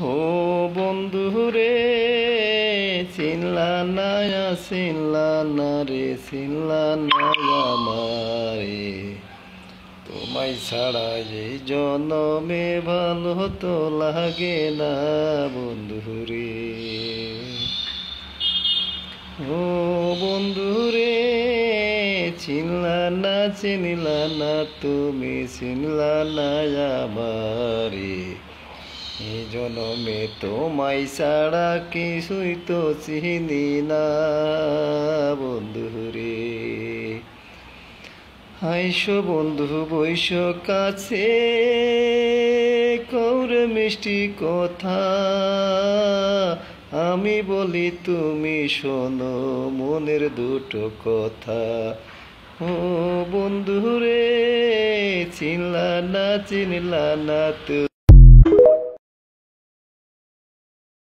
ও বন্ধু রে, চিনলা না রে, চিনলা না আমারে। তোমায় ছাড়া এই জনমে ভালো তো লাগে না বন্ধু রে। ও বন্ধু রে, চিনলা না তুমি, চিনলা না আমারে। এই জনমে তোমায় ছাড়া কিছুই তো চিনি না বন্ধু রে। আইসো বন্ধু বৈশ কাছে, কৌরে মিষ্টি কথা আমি বলি, তুমি শোনো মনের দুটো কথা। ও বন্ধু রে, চিনলা না তুমি।